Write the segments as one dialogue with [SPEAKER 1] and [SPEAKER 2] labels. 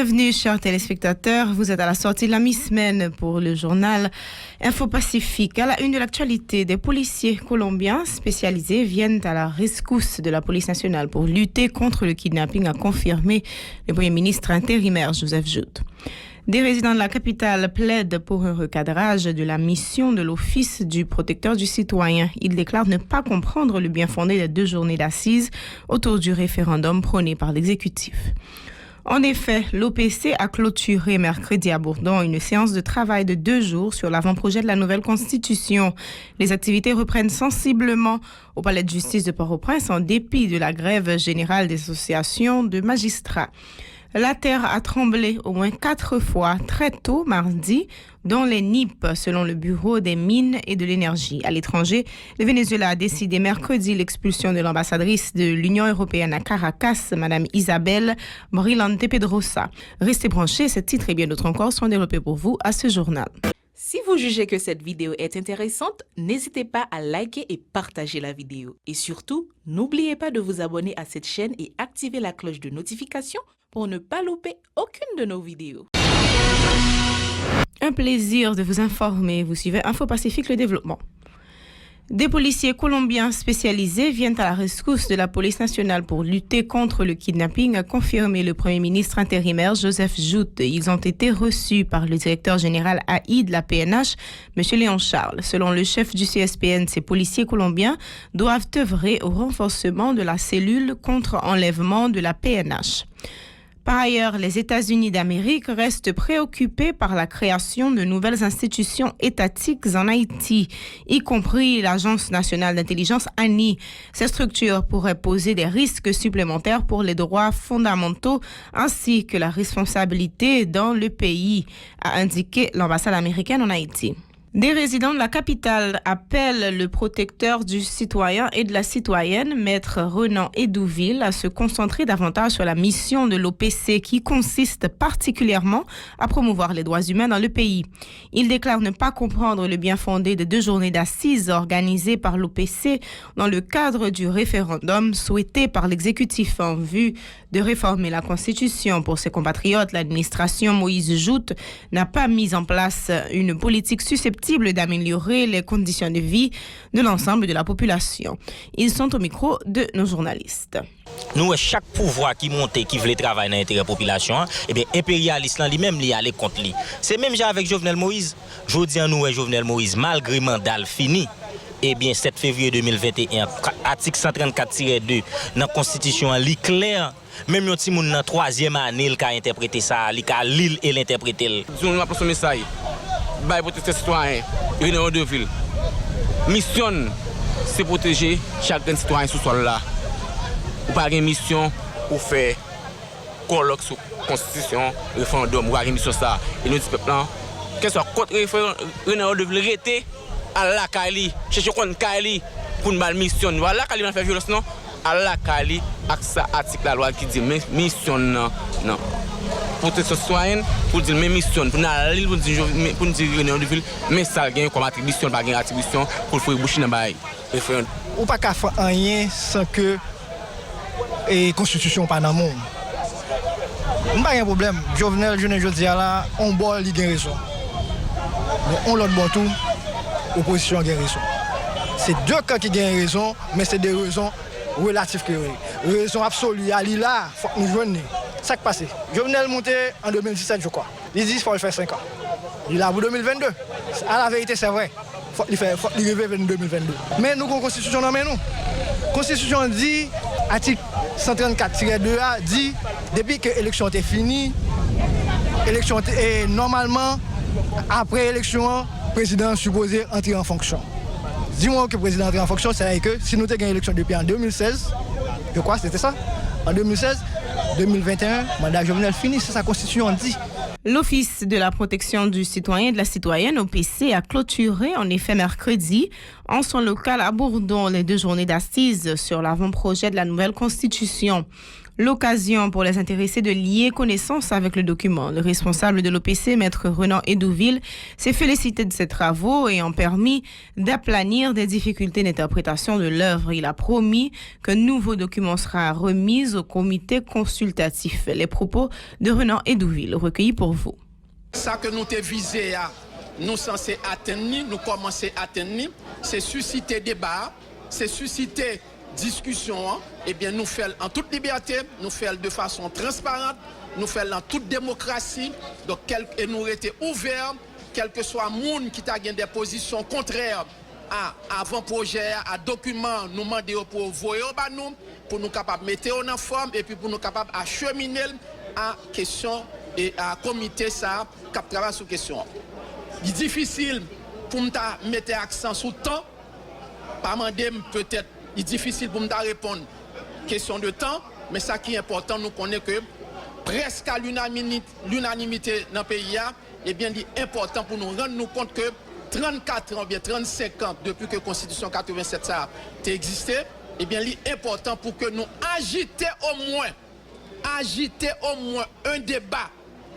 [SPEAKER 1] Bienvenue, chers téléspectateurs. Vous êtes à la sortie de la mi-semaine pour le journal Info Pacifique. À la une de l'actualité, des policiers colombiens spécialisés viennent à la rescousse de la police nationale pour lutter contre le kidnapping, a confirmé le Premier ministre intérimaire Joseph Jout. Des résidents de la capitale plaident pour un recadrage de la mission de l'Office du protecteur du citoyen. Ils déclarent ne pas comprendre le bien fondé des 2 journées d'assises autour du référendum prôné par l'exécutif. En effet, l'OPC a clôturé mercredi à Bourdon une séance de travail de 2 jours sur l'avant-projet de la nouvelle constitution. Les activités reprennent sensiblement au palais de justice de Port-au-Prince en dépit de la grève générale des associations de magistrats. La terre a tremblé au moins 4 fois très tôt mardi dans les NIP, selon le Bureau des mines et de l'énergie. À l'étranger, le Venezuela a décidé mercredi l'expulsion de l'ambassadrice de l'Union européenne à Caracas, Madame Isabel Brillante Pedrosa. Restez branchés, ce titre et bien d'autres encore sont développés pour vous à ce journal.
[SPEAKER 2] Si vous jugez que cette vidéo est intéressante, n'hésitez pas à liker et partager la vidéo. Et surtout, n'oubliez pas de vous abonner à cette chaîne et activer la cloche de notification pour ne pas louper aucune de nos vidéos.
[SPEAKER 1] Un plaisir de vous informer. Vous suivez Info Pacifique, le développement. Des policiers colombiens spécialisés viennent à la rescousse de la police nationale pour lutter contre le kidnapping, a confirmé le Premier ministre intérimaire Joseph Jout. Ils ont été reçus par le directeur général AI de la PNH, M. Léon Charles. Selon le chef du CSPN, ces policiers colombiens doivent œuvrer au renforcement de la cellule contre-enlèvement de la PNH. Par ailleurs, les États-Unis d'Amérique restent préoccupés par la création de nouvelles institutions étatiques en Haïti, y compris l'Agence nationale d'intelligence ANI. Ces structures pourraient poser des risques supplémentaires pour les droits fondamentaux ainsi que la responsabilité dans le pays, a indiqué l'ambassade américaine en Haïti. Des résidents de la capitale appellent le protecteur du citoyen et de la citoyenne, maître Renan Edouville, à se concentrer davantage sur la mission de l'OPC qui consiste particulièrement à promouvoir les droits humains dans le pays. Il déclare ne pas comprendre le bien fondé des 2 journées d'assises organisées par l'OPC dans le cadre du référendum souhaité par l'exécutif en vue de réformer la Constitution. Pour ses compatriotes, l'administration Moïse Jout n'a pas mis en place une politique susceptible d'améliorer les conditions de vie de l'ensemble de la population. Ils sont au micro de nos journalistes.
[SPEAKER 3] Nous, chaque pouvoir qui monte, qui veut travailler dans l'intérêt de la population, eh bien, impérialiste, lui-même, il aller contre lui. C'est même genre avec Jovenel Moïse. Je dis à nous, Jovenel Moïse, malgré mandat fini, eh bien, 7 février 2021, article 134-2, dans la Constitution, il est clair. Même si on est dans la 3e année, il a interprété ça, il a lu et l'interprété.
[SPEAKER 4] Je vais passer un message. Pour protéger les citoyens, Renan Edouville. Mission, c'est protéger chaque citoyen sous sol là. Ou pas une mission pour faire colloque sur la Constitution, référendum, ou pas une mission ça. Et nous disons peuple, qu'est-ce que soit contre Renan Edouville arrêter à la Kali, chercher contre Kali pour une mission. Voilà Kali va faire violence non. À la Kali, avec ça article la loi qui dit mission non. Protection citoyenne pour dire mes missions pour nous dire Renan Edouville mais ça gagne comme attribution pas gagne attribution pour faire boucher dans bail référendum
[SPEAKER 5] ou pas qu'à faire rien sans que et constitution pas dans monde pas un problème Jovenel je dis là on bol il gagne raison mais on l'autre bon tout opposition gagne raison c'est 2 camps qui gagnent raison mais c'est des raisons relatives que raison absolue à là faut nous joindre. Ça qui passe. Jovenel monté en 2017, je crois. Il dit qu'il faut le faire 5 ans. Il a pour 2022. À la vérité, c'est vrai. Il faut arriver en 2022. Mais nous avons une constitution dans nous. La constitution dit, article 134-2A, dit, depuis que l'élection est finie, normalement, après l'élection, le président est supposé entrer en fonction. Dis-moi que le président entre en fonction, c'est-à-dire que si nous avons gagné l'élection depuis en 2016, je crois que c'était ça, en 2016, 2021, mandat Jovenel fini, c'est sa constitution dit.
[SPEAKER 1] L'Office de la protection du citoyen et de la citoyenne, OPC, a clôturé en effet mercredi en son local à Bourdon les 2 journées d'assises sur l'avant-projet de la nouvelle constitution. L'occasion pour les intéressés de lier connaissance avec le document. Le responsable de l'OPC, Maître Renan Edouville, s'est félicité de ces travaux ayant permis d'aplanir des difficultés d'interprétation de l'œuvre. Il a promis qu'un nouveau document sera remis au comité consultatif. Les propos de Renan Edouville recueillis pour vous.
[SPEAKER 6] Ça que nous te visé à nous censés atteindre, nous commencer à atteindre, c'est susciter débat, c'est susciter discussion, eh bien nous faisons en toute liberté, nous faisons de façon transparente, nous faisons en toute démocratie, donc et nous étions ouverts, quel que soit le monde qui a des positions contraires à avant-projet, à documents, nous demandons pour voyer nous, pour nous capables de mettre en forme et puis pour nous capables d'acheminer à question et à comité ça qui travaille sur question. Il est difficile pour nous mettre accent sur le temps, pas demander peut-être. Il est difficile pour me répondre. Question de temps, mais ça qui est important, nous connaissons que presque à l'unanimité dans le pays, eh bien, il est important pour nous rendre compte que 34 ans, bien 35 ans depuis que la Constitution 87 a existé, eh bien, il est important pour que nous agitions au moins un débat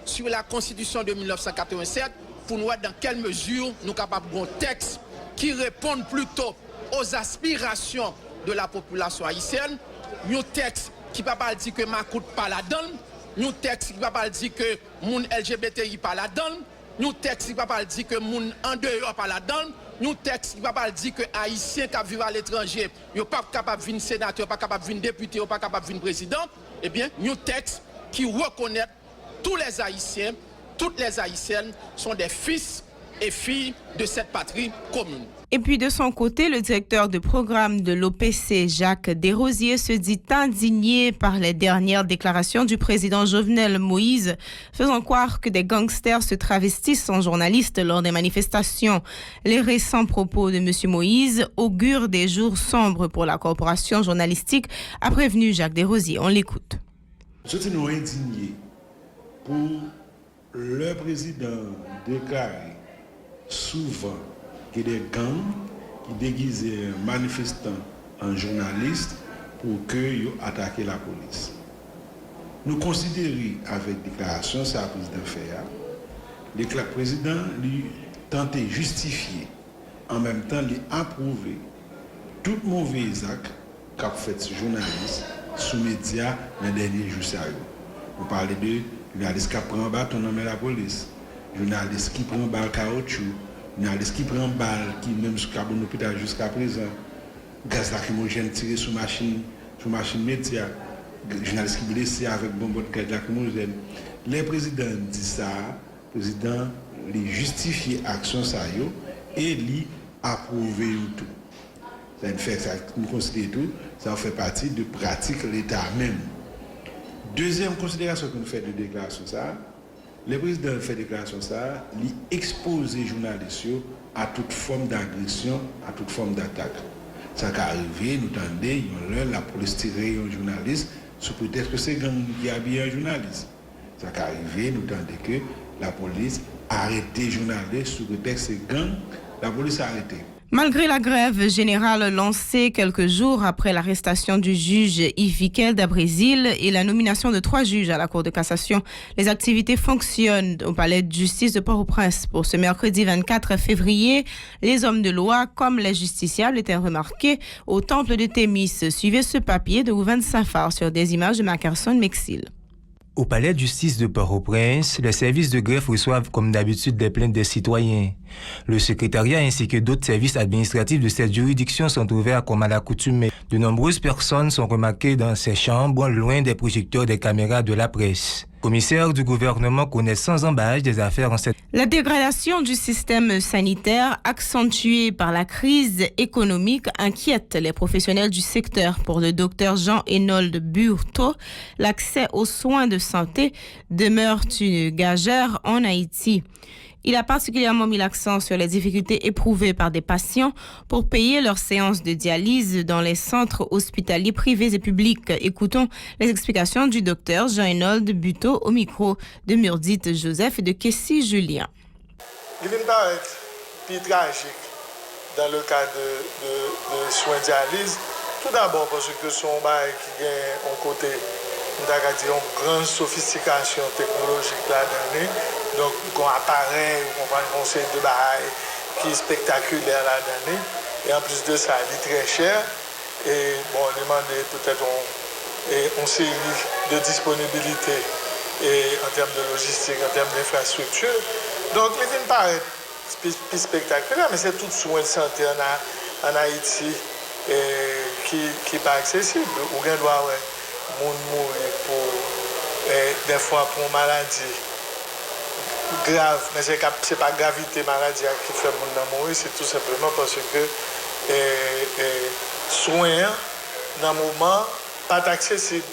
[SPEAKER 6] sur la Constitution de 1987 pour nous voir dans quelle mesure nous sommes capables d'un texte qui répond plutôt aux aspirations de la population haïtienne, un texte qui ne va pas dire que Makout pas là-dedans, un texte qui ne va pas dire que moun LGBTI pas là-dedans, un texte qui ne va pas dire que moun en dehors pas là-dedans, un texte qui ne va pas dire que Haïtiens qui vivent à l'étranger, ils ne sont pas capables de venir sénateur, pas capables de venir député, pas capables de venir président, eh bien, un texte qui reconnaît tous les Haïtiens, toutes les Haïtiennes sont des fils et filles de cette patrie commune.
[SPEAKER 1] Et puis de son côté, le directeur de programme de l'OPC, Jacques Desrosiers, se dit indigné par les dernières déclarations du président Jovenel Moïse, faisant croire que des gangsters se travestissent en journalistes lors des manifestations. Les récents propos de M. Moïse augurent des jours sombres pour la corporation journalistique, a prévenu Jacques Desrosiers. On l'écoute.
[SPEAKER 7] Je suis indigné pour le président déclarer souvent que des gangs qui déguisent manifestants en journalistes pour qu'ils attaquent la police. Nous considérons avec déclaration, c'est la président fait, le président lui tentait justifier, en même temps lui approuver tout mauvais acte qu'a fait ce journaliste sous médias dans les derniers jours. Vous parlez de journaliste qui prend un bâton dans la police, journaliste qui prend un balle caoutchouc, journaliste qui prend balle, qui même sur le hôpital jusqu'à présent, gaz lacrymogène tiré sur machine média, journaliste qui blessé avec bonbonne de gaz lacrymogène. Les présidents disent ça, le président les justifie l'action ça et lui approuver tout. Ça fait ça, nous considérons tout, ça fait partie de pratique de l'État même. Deuxième considération que nous faisons de déclaration ça, le président fait déclaration ça, il expose les journalistes à toute forme d'agression, à toute forme d'attaque. Ça qui arrive, nous tendons, la police tire un journaliste sous prétexte que c'est gang qui a bien un journaliste. Ça qui arrive, nous tendons que la police arrête les journalistes sous prétexte que c'est gang, la police a arrêté.
[SPEAKER 1] Malgré la grève générale lancée quelques jours après l'arrestation du juge Yves Viquel à Brésil et la nomination de 3 juges à la Cour de cassation, les activités fonctionnent au palais de justice de Port-au-Prince. Pour ce mercredi 24 février, les hommes de loi comme les justiciables étaient remarqués au temple de Thémis. Suivez ce papier de Ouven Safar sur des images de Mackerson Mexil.
[SPEAKER 8] Au palais de justice de Port-au-Prince, les services de greffe reçoivent comme d'habitude des plaintes des citoyens. Le secrétariat ainsi que d'autres services administratifs de cette juridiction sont ouverts comme à l'accoutumée. De nombreuses personnes sont remarquées dans ces chambres, loin des projecteurs des caméras de la presse. Commissaire du gouvernement connaît sans embâche des affaires en cette...
[SPEAKER 1] La dégradation du système sanitaire accentuée par la crise économique inquiète les professionnels du secteur. Pour le docteur Jean-Hénold Burto, l'accès aux soins de santé demeure une gageure en Haïti. Il a particulièrement mis l'accent sur les difficultés éprouvées par des patients pour payer leurs séances de dialyse dans les centres hospitaliers privés et publics. Écoutons les explications du docteur Jean-Hénold Buteau au micro de Murdite Joseph et de Kessie Julien.
[SPEAKER 9] Il vient paraître plus tragique dans le cas de soins de dialyse. Tout d'abord parce que son bail qui gagne un côté on a dit une grande sophistication technologique là-dedans. Donc, on appareil, on va un conseil de bail qui est spectaculaire là-dedans. Et en plus de ça, il est très cher. Et bon, on demande peut-être une série de disponibilité et en termes de logistique, en termes d'infrastructure. Donc, les films paraissent plus spectaculaires, mais c'est tout soin de santé en Haïti qui n'est pas accessible. Ou bien doit mourir pour des fois pour une maladie grave, mais ce n'est pas gravité maladie qui fait le monde mourir, c'est tout simplement parce que soins dans le moment pas accessible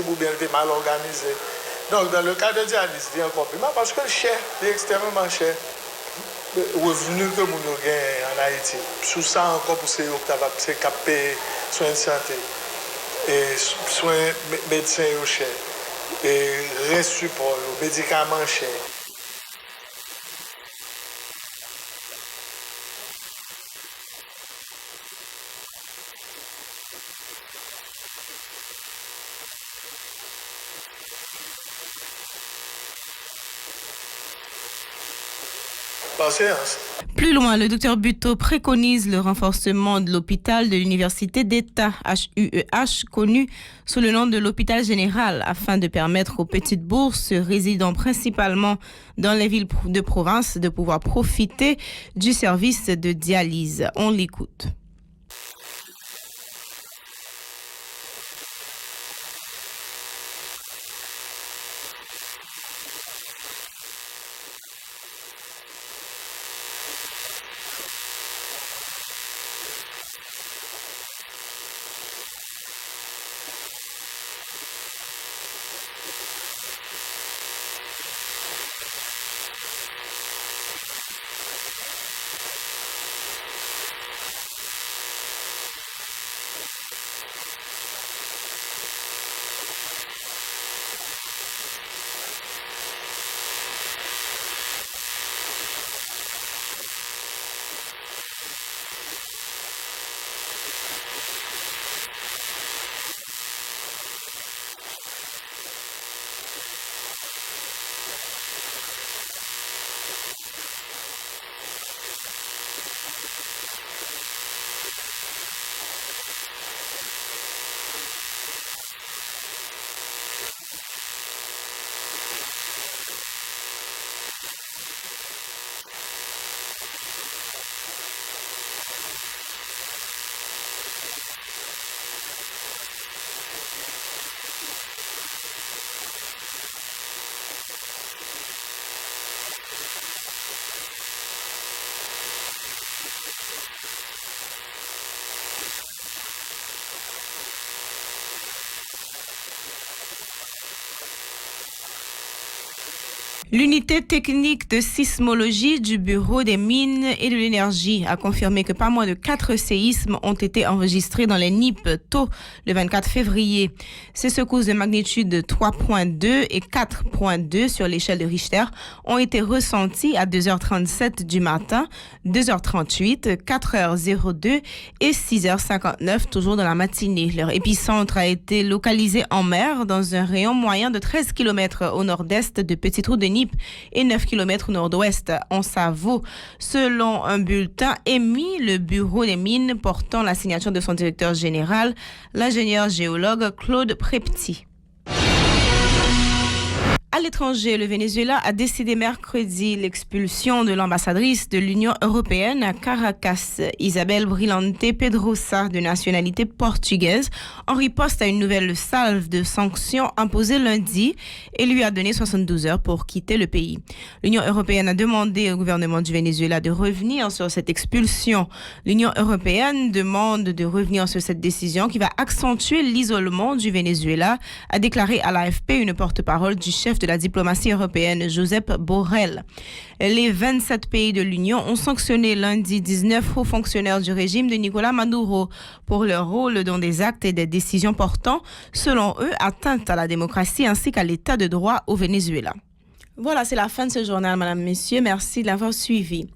[SPEAKER 9] ou bien mal organisé. Donc dans le cas de dialyse, il y a un complément parce que le cher, il est extrêmement cher. Le revenu que nous gagnons en Haïti, sous ça encore pour ces payer soins de santé, et soins médecins chers, et reste support, médicaments chers.
[SPEAKER 1] Plus loin, le docteur Buteau préconise le renforcement de l'hôpital de l'Université d'État, HUEH, connu sous le nom de l'hôpital général, afin de permettre aux petites bourses résidant principalement dans les villes de province de pouvoir profiter du service de dialyse. On l'écoute. L'unité technique de sismologie du Bureau des mines et de l'énergie a confirmé que pas moins de 4 séismes ont été enregistrés dans les NIP tôt le 24 février. Ces secousses de magnitude 3.2 et 4.2 sur l'échelle de Richter ont été ressenties à 2h37 du matin, 2h38, 4h02 et 6h59, toujours dans la matinée. Leur épicentre a été localisé en mer dans un rayon moyen de 13 km au nord-est de Petite Route de Nîmes et 9 km au nord-ouest en Savo, selon un bulletin émis le Bureau des mines portant la signature de son directeur général, l'ingénieur géologue Claude Prepti. À l'étranger, le Venezuela a décidé mercredi l'expulsion de l'ambassadrice de l'Union européenne à Caracas, Isabel Brilante Pedrosa, de nationalité portugaise, en riposte à une nouvelle salve de sanctions imposées lundi et lui a donné 72 heures pour quitter le pays. L'Union européenne a demandé au gouvernement du Venezuela de revenir sur cette expulsion. L'Union européenne demande de revenir sur cette décision qui va accentuer l'isolement du Venezuela, a déclaré à l'AFP une porte-parole du chef de la diplomatie européenne, Josep Borrell. Les 27 pays de l'Union ont sanctionné lundi 19 hauts fonctionnaires du régime de Nicolás Maduro pour leur rôle dans des actes et des décisions portant, selon eux, atteinte à la démocratie ainsi qu'à l'état de droit au Venezuela. Voilà, c'est la fin de ce journal, Madame, Messieurs. Merci de l'avoir suivi.